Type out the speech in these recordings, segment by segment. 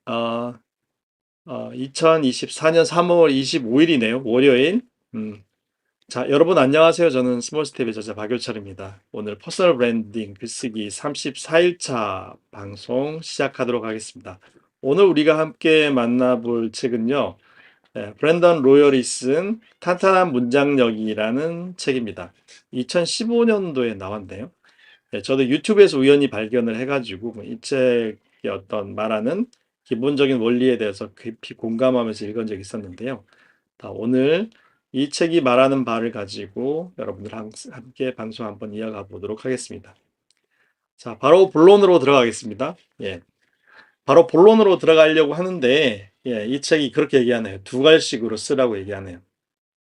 어, 2024년 3월 25일이네요. 월요일. 음, 자, 여러분 안녕하세요. 저는 스몰스텝의 저자 박효철입니다. 오늘 퍼스널 브랜딩 글쓰기 34일차 방송 시작하도록 하겠습니다. 오늘 우리가 함께 만나볼 책은요. 브랜던 로열이 쓴 탄탄한 문장력이라는 책입니다. 2015년도에 나왔네요. 저도 유튜브에서 우연히 발견을 해가지고 이 책의 어떤 말하는 기본적인 원리에 대해서 깊이 공감하면서 읽은 적이 있었는데요. 오늘 이 책이 말하는 바를 가지고 여러분들 함께 방송 한번 이어가 보도록 하겠습니다. 자, 바로 본론으로 들어가겠습니다. 예, 바로 본론으로 들어가려고 하는데, 이 책이 그렇게 얘기하네요. 두 갈씩으로 쓰라고 얘기하네요.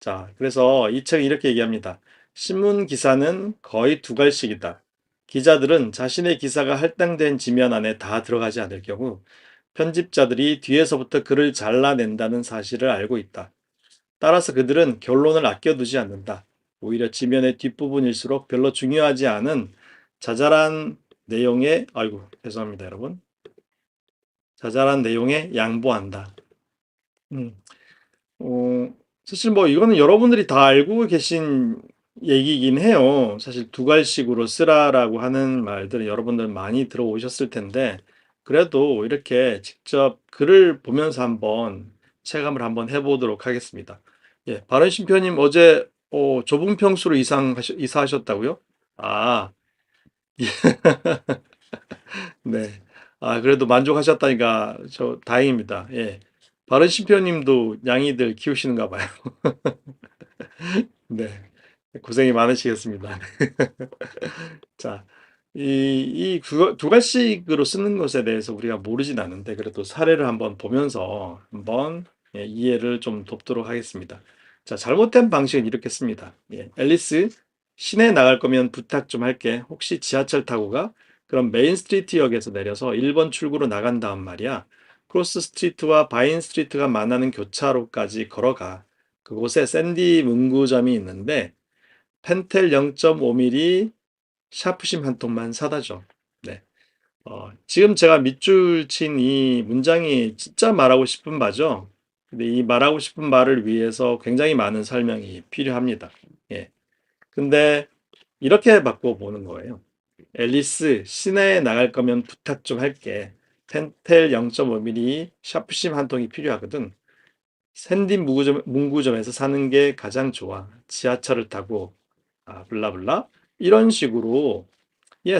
자, 그래서 이 책이 이렇게 얘기합니다. 신문 기사는 거의 두 갈씩이다. 기자들은 자신의 기사가 할당된 지면 안에 다 들어가지 않을 경우 편집자들이 뒤에서부터 글을 잘라낸다는 사실을 알고 있다. 따라서 그들은 결론을 아껴두지 않는다. 오히려 지면의 뒷부분일수록 별로 중요하지 않은 자잘한 내용에, 아이고, 죄송합니다, 여러분. 자잘한 내용에 양보한다. 음, 사실 뭐 이거는 여러분들이 다 알고 계신 얘기긴 해요. 사실 두 갈씩으로 쓰라라고 하는 말들은 여러분들 많이 들어오셨을 텐데, 그래도 이렇게 직접 글을 보면서 한번 체감을 한번 해보도록 하겠습니다. 예, 바른심표님 어제 좁은 평수로 이사하셨다고요? 아, 예, 네. 아, 그래도 만족하셨다니까 저 다행입니다. 예. 바른심표님도 양이들 키우시는가 봐요. 네. 고생이 많으시겠습니다. 자, 이 두 갈씩으로 쓰는 것에 대해서 우리가 모르진 않는데, 그래도 사례를 한번 보면서 한번 이해를 좀 돕도록 하겠습니다. 자, 잘못된 방식은 이렇게 씁니다. 앨리스, 시내 나갈 거면 부탁 좀 할게. 혹시 지하철 타고 가? 그럼 메인 스트리트 역에서 내려서 1번 출구로 나간 다음 말이야. 크로스 스트리트와 바인 스트리트가 만나는 교차로까지 걸어가. 그곳에 샌디 문구점이 있는데, 펜텔 0.5mm 샤프심 한 통만 사다 줘. 네. 지금 제가 밑줄 친 이 문장이 진짜 말하고 싶은 바죠. 근데 이 말하고 싶은 말을 위해서 굉장히 많은 설명이 필요합니다. 예. 근데 이렇게 바꿔보는 거예요. 앨리스, 시내에 나갈 거면 부탁 좀 할게. 펜텔 0.5mm 샤프심 한 통이 필요하거든. 샌디 문구점에서 사는 게 가장 좋아. 지하철을 타고 블라블라 이런 식으로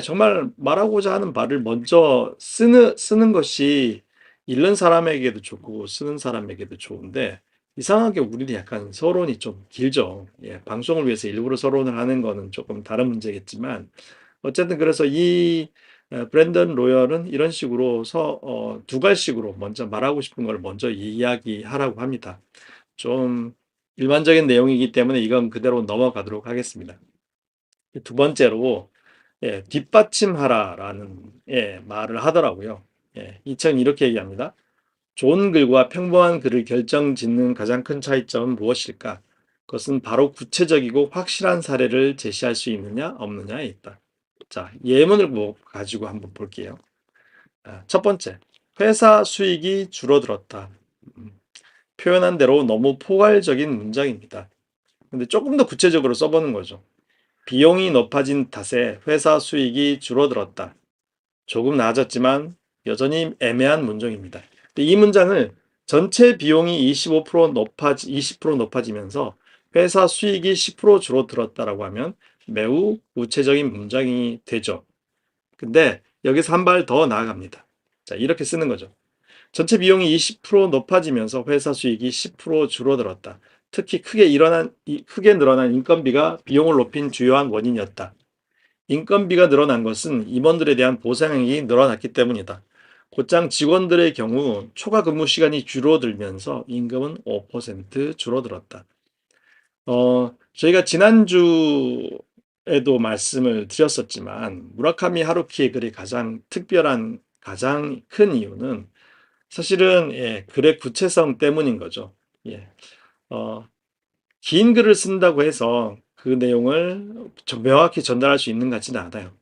정말 말하고자 하는 말을 먼저 쓰는 것이 읽는 사람에게도 좋고 쓰는 사람에게도 좋은데 이상하게 우리는 약간 서론이 좀 길죠. 방송을 위해서 일부러 서론을 하는 거는 조금 다른 문제겠지만 어쨌든 그래서 이 브랜던 로열은 이런 식으로 두 갈씩으로 먼저 말하고 싶은 걸 먼저 이야기하라고 합니다. 좀 일반적인 내용이기 때문에 이건 그대로 넘어가도록 하겠습니다. 두 번째로 뒷받침하라라는 말을 하더라고요. 이 책은 이렇게 얘기합니다. 좋은 글과 평범한 글을 결정짓는 가장 큰 차이점은 무엇일까? 그것은 바로 구체적이고 확실한 사례를 제시할 수 있느냐 없느냐에 있다. 자, 예문을 가지고 한번 볼게요. 첫 번째, 회사 수익이 줄어들었다. 음, 표현한 대로 너무 포괄적인 문장입니다. 근데 조금 더 구체적으로 써보는 거죠. 비용이 높아진 탓에 회사 수익이 줄어들었다. 조금 나아졌지만 여전히 애매한 문장입니다. 근데 이 문장을 전체 비용이 20% 높아지면서 회사 수익이 10% 줄어들었다라고 하면 매우 구체적인 문장이 되죠. 근데 여기서 한 발 더 나아갑니다. 자, 이렇게 쓰는 거죠. 전체 비용이 20% 높아지면서 회사 수익이 10% 줄어들었다. 특히 크게 늘어난 인건비가 비용을 높인 주요한 원인이었다. 인건비가 늘어난 것은 임원들에 대한 보상액이 늘어났기 때문이다. 곧장 직원들의 경우 초과 근무 시간이 줄어들면서 임금은 5% 줄어들었다. 저희가 지난주에도 말씀을 드렸었지만 무라카미 하루키의 글이 가장 특별한 가장 큰 이유는 사실은 글의 구체성 때문인 거죠. 예. 어, 긴 글을 쓴다고 해서 그 내용을 명확히 전달할 수 있는 것 같지는 않아요.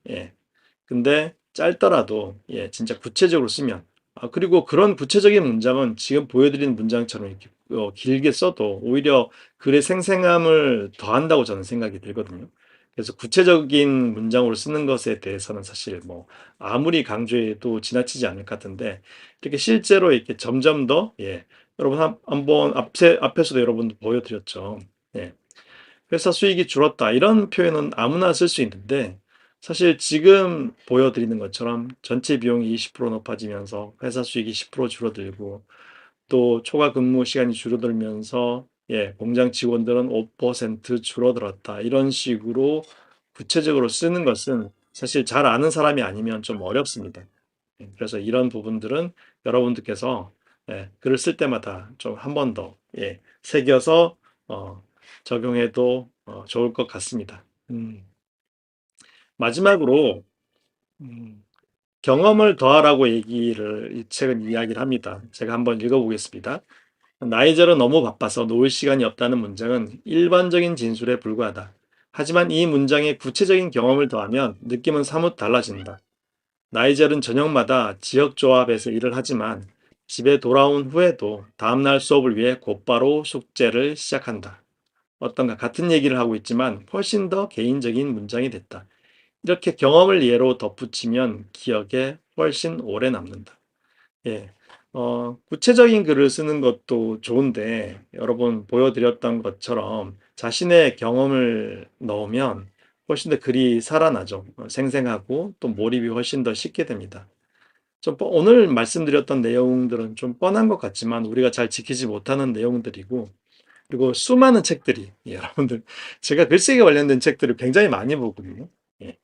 근데 짧더라도 진짜 구체적으로 쓰면 그리고 그런 구체적인 문장은 지금 보여드린 문장처럼 이렇게 길게 써도 오히려 글의 생생함을 더한다고 저는 생각이 들거든요. 그래서 구체적인 문장으로 쓰는 것에 대해서는 사실 뭐 아무리 강조해도 지나치지 않을 것 같은데 이렇게 실제로 이렇게 점점 더 여러분 한번 앞에서도 여러분도 보여드렸죠. 예. 회사 수익이 줄었다. 이런 표현은 아무나 쓸 수 있는데 사실 지금 보여드리는 것처럼 전체 비용이 20% 높아지면서 회사 수익이 10% 줄어들고 또 초과 근무 시간이 줄어들면서 공장 직원들은 5% 줄어들었다. 이런 식으로 구체적으로 쓰는 것은 사실 잘 아는 사람이 아니면 좀 어렵습니다. 그래서 이런 부분들은 여러분들께서 글을 쓸 때마다 좀 한 번 더 새겨서 어, 적용해도 좋을 것 같습니다. 마지막으로 음, 경험을 더하라고 이 책은 이야기를 합니다. 제가 한번 읽어보겠습니다. 나이절은 너무 바빠서 놓을 시간이 없다는 문장은 일반적인 진술에 불과하다. 하지만 이 문장에 구체적인 경험을 더하면 느낌은 사뭇 달라진다. 나이젤은 저녁마다 지역조합에서 일을 하지만 집에 돌아온 후에도 다음날 수업을 위해 곧바로 숙제를 시작한다. 어떤가 같은 얘기를 하고 있지만 훨씬 더 개인적인 문장이 됐다. 이렇게 경험을 예로 덧붙이면 기억에 훨씬 오래 남는다. 예. 구체적인 글을 쓰는 것도 좋은데 여러분 보여드렸던 것처럼 자신의 경험을 넣으면 훨씬 더 글이 살아나죠. 생생하고 또 몰입이 훨씬 더 쉽게 됩니다. 오늘 말씀드렸던 내용들은 좀 뻔한 것 같지만 우리가 잘 지키지 못하는 내용들이고 그리고 수많은 책들이 여러분들 제가 글쓰기 관련된 책들을 굉장히 많이 보거든요. 예.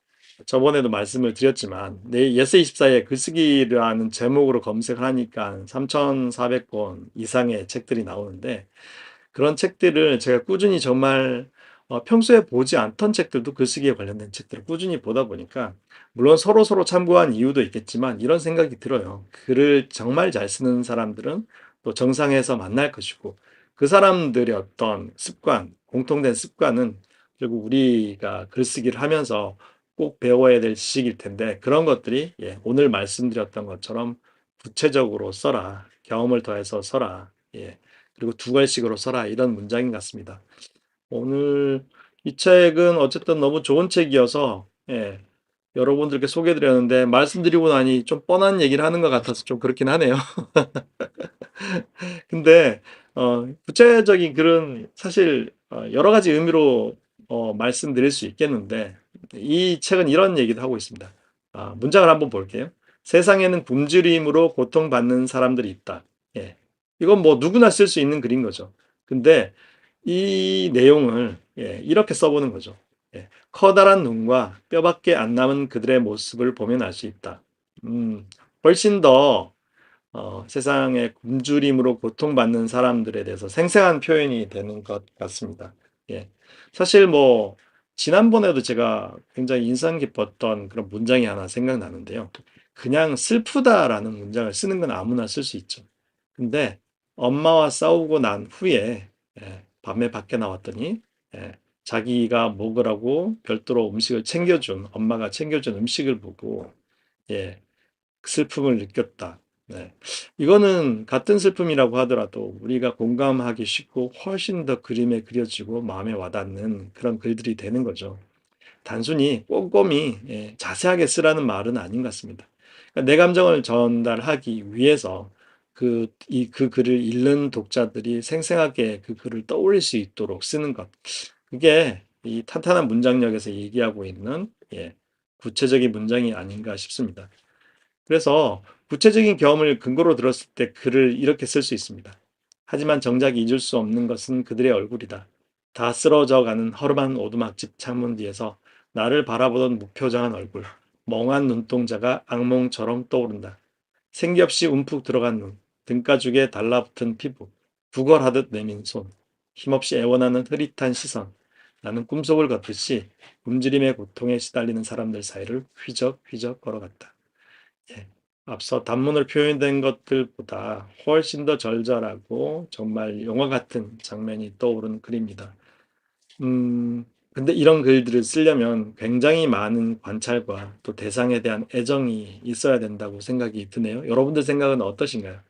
저번에도 말씀을 드렸지만 내 예스24에 글쓰기라는 제목으로 검색을 하니까 3,400권 이상의 책들이 나오는데 그런 책들을 제가 꾸준히 정말 평소에 보지 않던 책들도 글쓰기에 관련된 책들을 꾸준히 보다 보니까 물론 서로 참고한 이유도 있겠지만 이런 생각이 들어요. 글을 정말 잘 쓰는 사람들은 또 정상에서 만날 것이고 그 사람들의 어떤 습관, 공통된 습관은 결국 우리가 글쓰기를 하면서 꼭 배워야 될 지식일 텐데 그런 것들이 오늘 말씀드렸던 것처럼 구체적으로 써라. 경험을 더해서 써라. 그리고 두 글씩으로 써라. 이런 문장인 것 같습니다. 오늘 이 책은 어쨌든 너무 좋은 책이어서 여러분들께 소개해드렸는데 말씀드리고 나니 좀 뻔한 얘기를 하는 것 같아서 좀 그렇긴 하네요. 근데 구체적인 글은 사실 여러 가지 의미로 말씀드릴 수 있겠는데 이 책은 이런 얘기도 하고 있습니다. 문장을 한번 볼게요. 세상에는 굶주림으로 고통받는 사람들이 있다. 예. 이건 뭐 누구나 쓸 수 있는 글인 거죠. 근데 이 내용을 이렇게 써보는 거죠. 커다란 눈과 뼈밖에 안 남은 그들의 모습을 보면 알 수 있다. 훨씬 더 세상의 굶주림으로 고통받는 사람들에 대해서 생생한 표현이 되는 것 같습니다. 예. 사실 뭐 지난번에도 제가 굉장히 인상 깊었던 그런 문장이 하나 생각나는데요. 그냥 슬프다라는 문장을 쓰는 건 아무나 쓸 수 있죠. 근데 엄마와 싸우고 난 후에 밤에 밖에 나왔더니 자기가 먹으라고 별도로 음식을 챙겨준 엄마가 챙겨준 음식을 보고 예, 슬픔을 느꼈다. 네. 이거는 같은 슬픔이라고 하더라도 우리가 공감하기 쉽고 훨씬 더 그림에 그려지고 마음에 와닿는 그런 글들이 되는 거죠. 단순히 꼼꼼히 자세하게 쓰라는 말은 아닌 것 같습니다. 그러니까 내 감정을 전달하기 위해서 그 글을 읽는 독자들이 생생하게 그 글을 떠올릴 수 있도록 쓰는 것. 그게 이 탄탄한 문장력에서 얘기하고 있는 구체적인 문장이 아닌가 싶습니다. 그래서 구체적인 경험을 근거로 들었을 때 글을 이렇게 쓸 수 있습니다. 하지만 정작 잊을 수 없는 것은 그들의 얼굴이다. 다 쓰러져 가는 허름한 오두막집 창문 뒤에서 나를 바라보던 무표정한 얼굴, 멍한 눈동자가 악몽처럼 떠오른다. 생기 없이 움푹 들어간 눈, 등가죽에 달라붙은 피부, 구걸하듯 내민 손, 힘없이 애원하는 흐릿한 시선. 나는 꿈속을 걷듯이 굶주림의 고통에 시달리는 사람들 사이를 휘적휘적 걸어갔다. 예. 앞서 단문으로 표현된 것들보다 훨씬 더 절절하고 정말 영화 같은 장면이 떠오르는 글입니다. 음, 근데 이런 글들을 쓰려면 굉장히 많은 관찰과 또 대상에 대한 애정이 있어야 된다고 생각이 드네요. 여러분들 생각은 어떠신가요?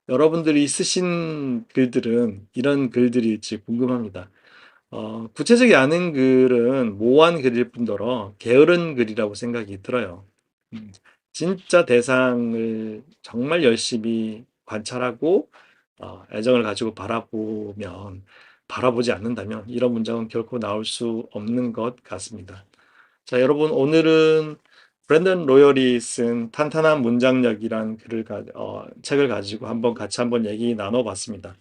여러분들이 쓰신 글들은 이런 글들일지 궁금합니다. 구체적이 않은 글은 모호한 글일 뿐더러 게으른 글이라고 생각이 들어요. 음, 진짜 대상을 정말 열심히 관찰하고 애정을 가지고 바라보지 않는다면 이런 문장은 결코 나올 수 없는 것 같습니다. 자, 여러분 오늘은 브랜든 로열이 쓴 탄탄한 문장력이란 책을 가지고 같이 한번 얘기 나눠봤습니다.